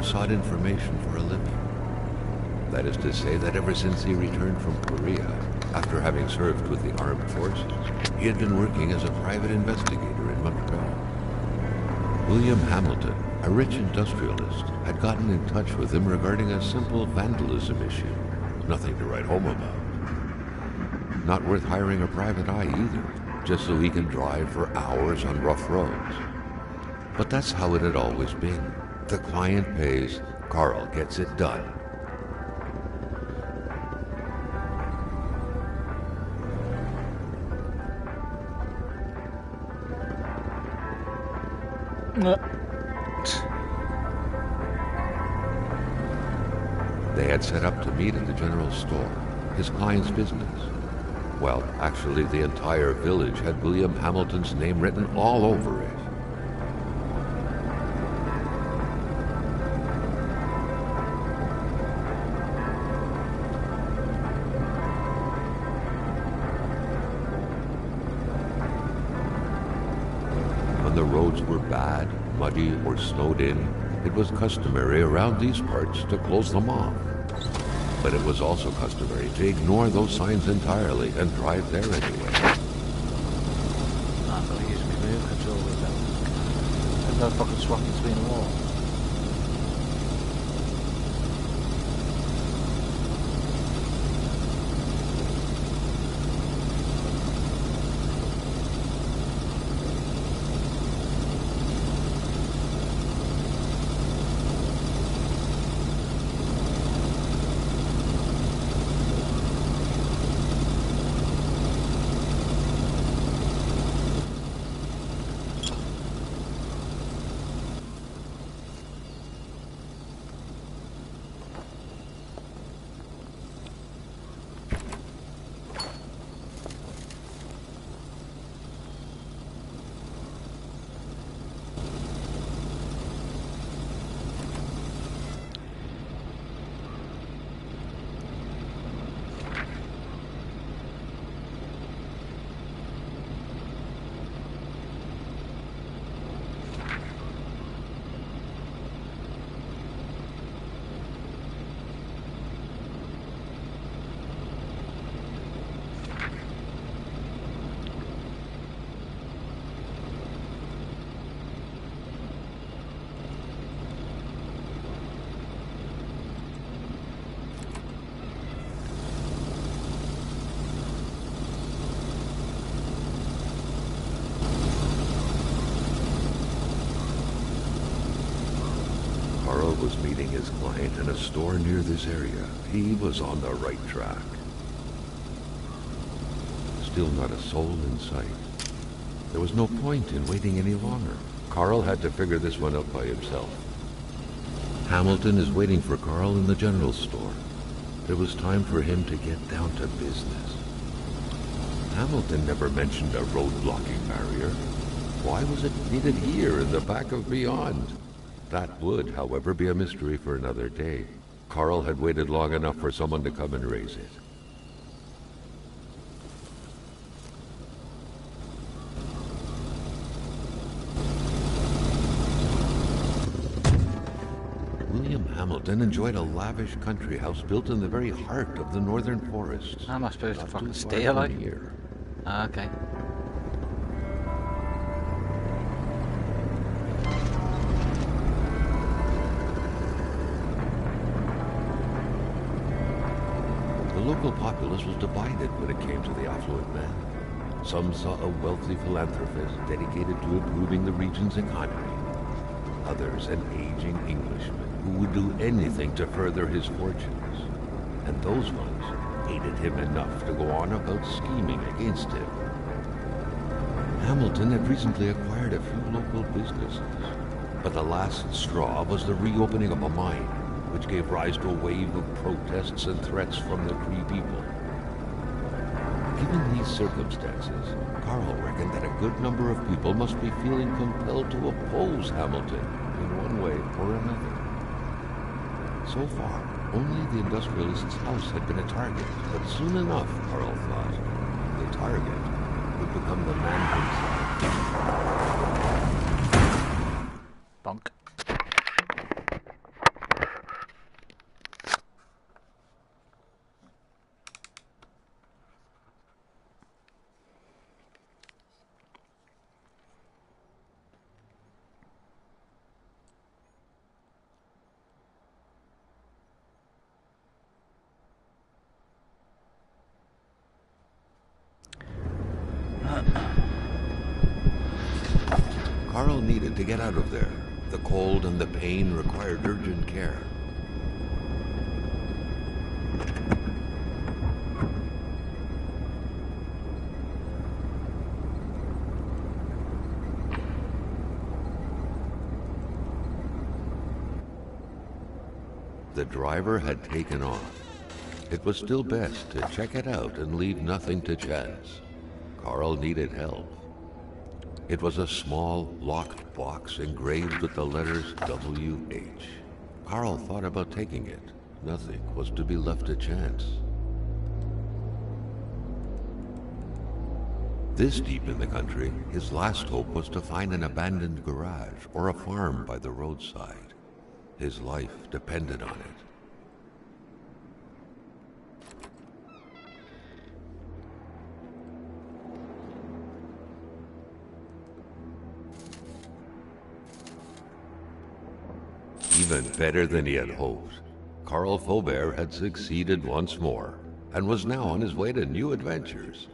Sought information for a living. That is to say that ever since he returned from Korea, after having served with the armed forces, he had been working as a private investigator in Montreal. William Hamilton, a rich industrialist, had gotten in touch with him regarding a simple vandalism issue. Nothing to write home about. Not worth hiring a private eye either, just so he can drive for hours on rough roads. But that's how it had always been. The client pays, Carl gets it done. They had set up to meet at the general store, his client's business. Well, actually, the entire village had William Hamilton's name written all over it. The roads were bad, muddy, or snowed in, it was customary around these parts to close them off. But it was also customary to ignore those signs entirely and drive there anyway. I'm going to use my remote control with that. I don't know if I can swap between them all. Was meeting his client in a store near this area. He was on the right track. Still not a soul in sight. There was no point in waiting any longer. Carl had to figure this one out by himself. Hamilton is waiting for Carl in the general store. It was time for him to get down to business. Hamilton never mentioned a road-blocking barrier. Why was it needed here in the back of Beyond? That would, however, be a mystery for another day. Carl had waited long enough for someone to come and raise it. William Hamilton enjoyed a lavish country house built in the very heart of the northern forests. How am I supposed to fucking steer like? Here. Ah, okay. The local populace was divided when it came to the affluent man. Some saw a wealthy philanthropist dedicated to improving the region's economy. Others an aging Englishman who would do anything to further his fortunes. And those ones hated him enough to go on about scheming against him. Hamilton had recently acquired a few local businesses, but the last straw was the reopening of a mine, which gave rise to a wave of protests and threats from the Cree people. Given these circumstances, Carl reckoned that a good number of people must be feeling compelled to oppose Hamilton in one way or another. So far, only the industrialist's house had been a target, but soon enough, Carl thought, the target would become the man himself. Bonk. Carl needed to get out of there. The cold and the pain required urgent care. The driver had taken off. It was still best to check it out and leave nothing to chance. Carl needed help. It was a small, locked box engraved with the letters W.H. Carl thought about taking it. Nothing was to be left to chance. This deep in the country, his last hope was to find an abandoned garage or a farm by the roadside. His life depended on it. Even better than he had hoped. Carl Faubert had succeeded once more, and was now on his way to new adventures.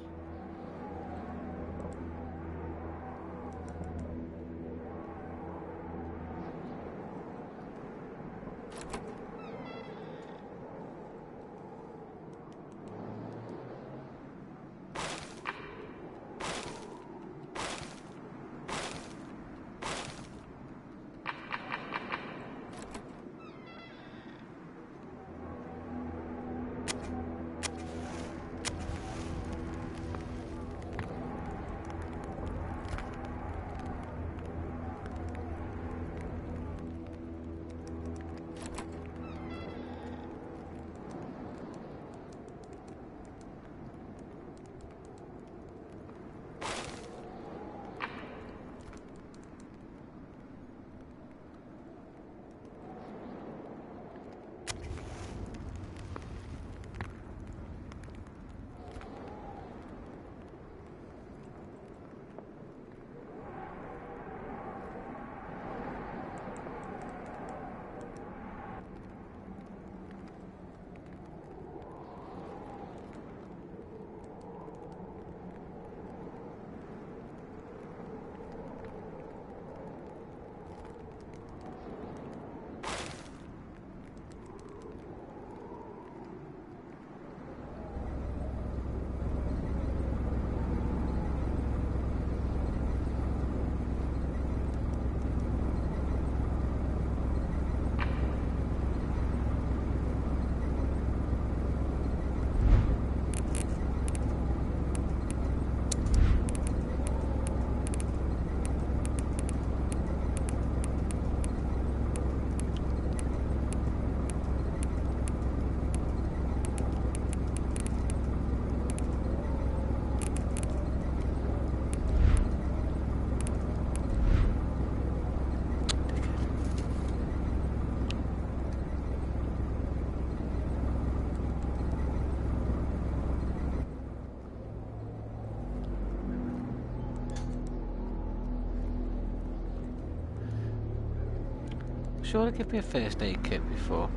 Sure to give me a first aid kit before.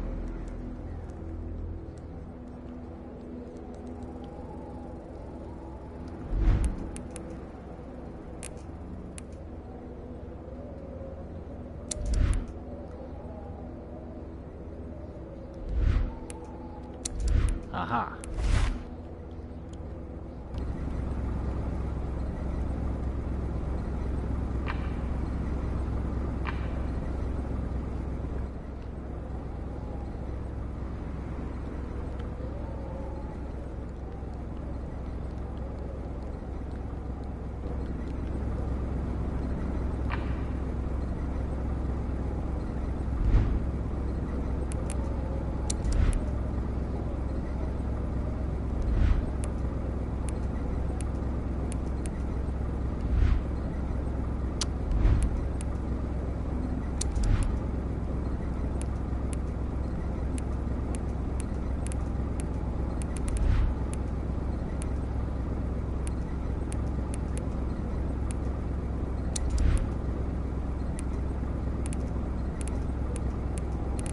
Aha.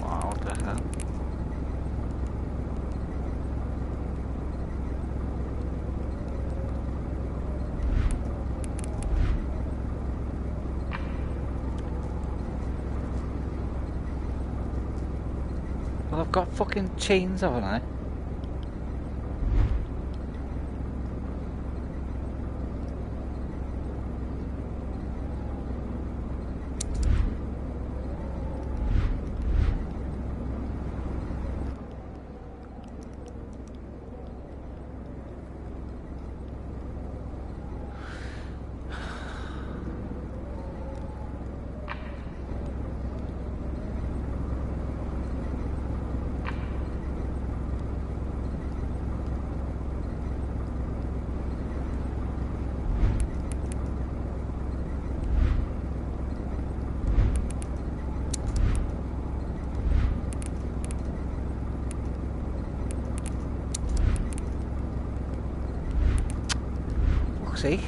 Wow, what the hell? Well, I've got fucking chains, haven't I? See?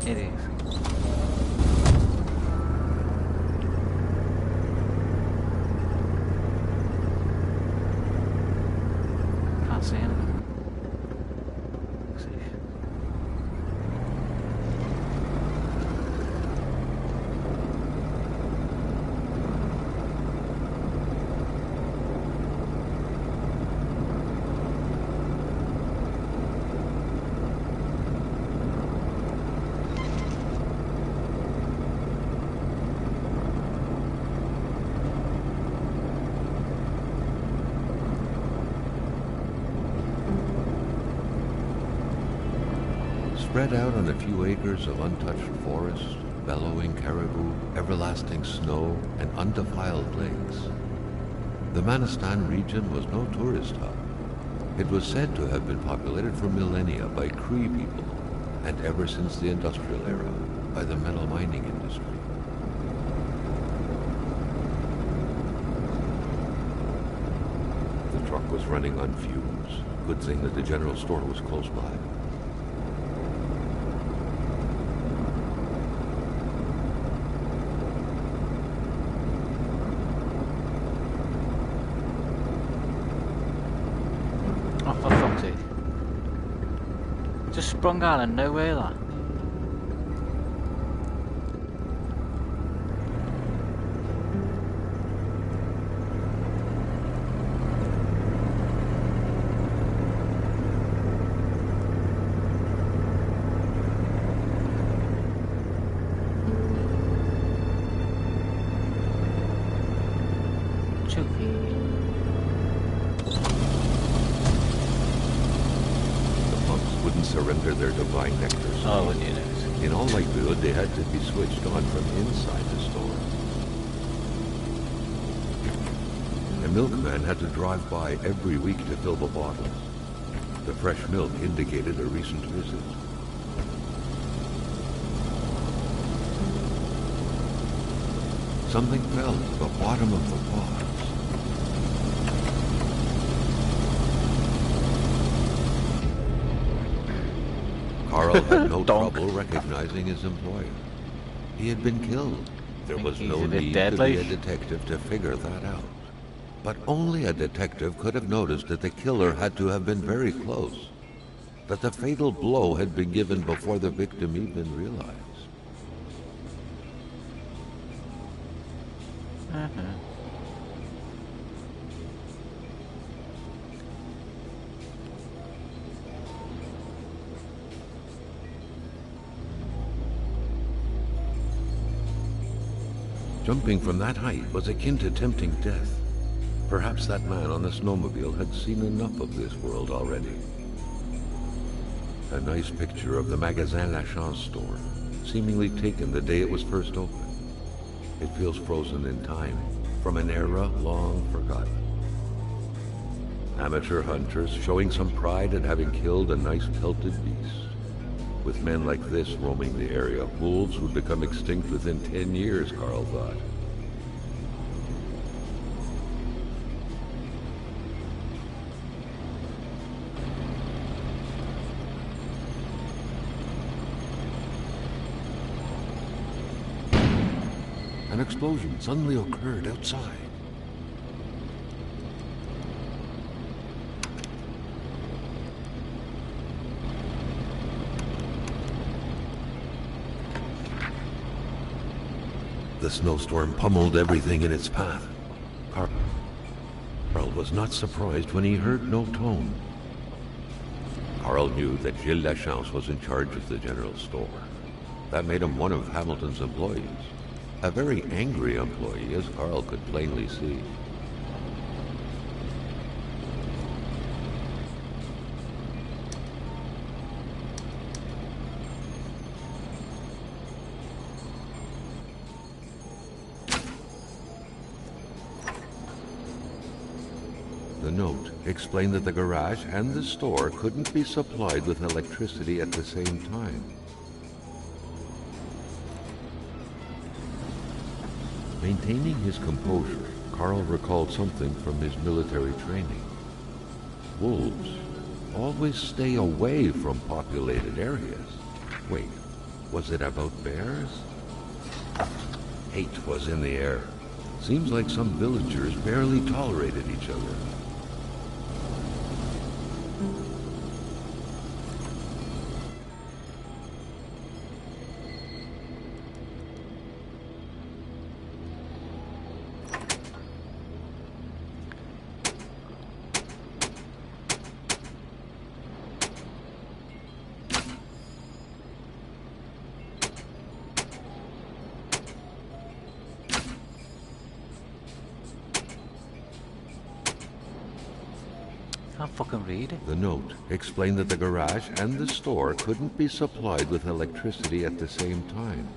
It is. Can't see him. See. Spread out on a few acres of untouched forest, bellowing caribou, everlasting snow, and undefiled lakes, the Manistan region was no tourist hub. It was said to have been populated for millennia by Cree people, and ever since the industrial era, by the metal mining industry. The truck was running on fumes. Good thing that the general store was close by. Oh, for fuck's sake. Just sprung out of nowhere, that. Surrender their divine nectar. Oh, well, you know. In all likelihood, they had to be switched on from inside the store. A milkman had to drive by every week to fill the bottles. The fresh milk indicated a recent visit. Something fell to the bottom of the pot. Carl had no trouble recognizing his employer. He had been killed. There was no need to be a detective to figure that out. But only a detective could have noticed that the killer had to have been very close, that the fatal blow had been given before the victim even realized. Jumping from that height was akin to tempting death. Perhaps that man on the snowmobile had seen enough of this world already. A nice picture of the Magasin La Chance store, seemingly taken the day it was first opened. It feels frozen in time, from an era long forgotten. Amateur hunters showing some pride at having killed a nice pelted beast. With men like this roaming the area, wolves would become extinct within 10 years, Carl thought. An explosion suddenly occurred outside. The snowstorm pummeled everything in its path. Carl was not surprised when he heard no tone. Carl knew that Gilles Lachance was in charge of the general store. That made him one of Hamilton's employees. A very angry employee, as Carl could plainly see. The note explained that the garage and the store couldn't be supplied with electricity at the same time. Maintaining his composure, Carl recalled something from his military training. Wolves always stay away from populated areas. Wait, was it about bears? Hate was in the air. Seems like some villagers barely tolerated each other. Can't fucking read it. The note explained that the garage and the store couldn't be supplied with electricity at the same time.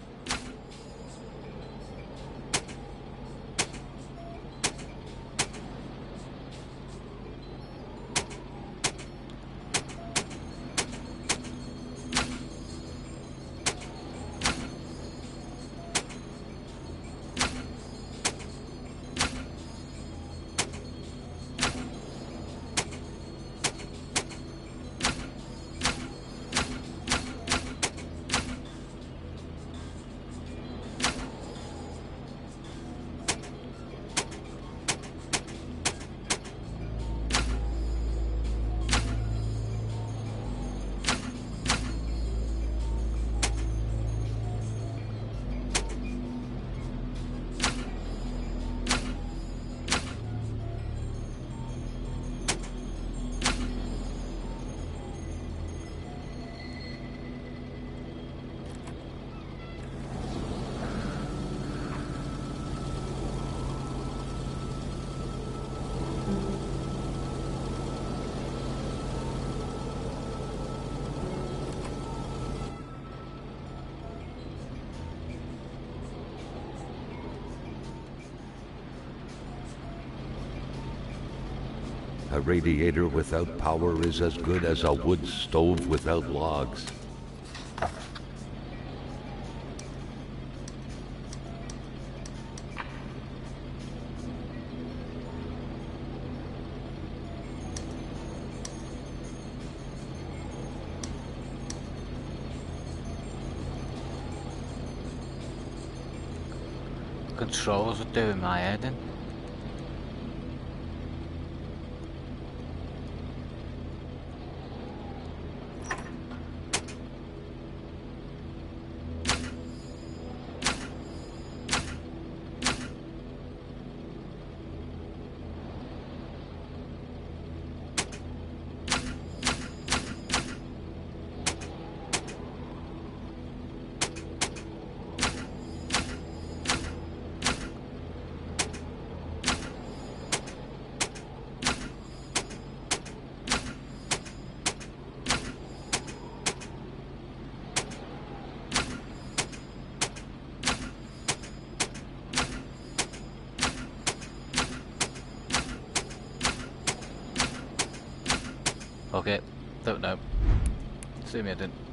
A radiator without power is as good as a wood stove without logs. Controls are doing my head in. Okay, don't know. See me, I didn't.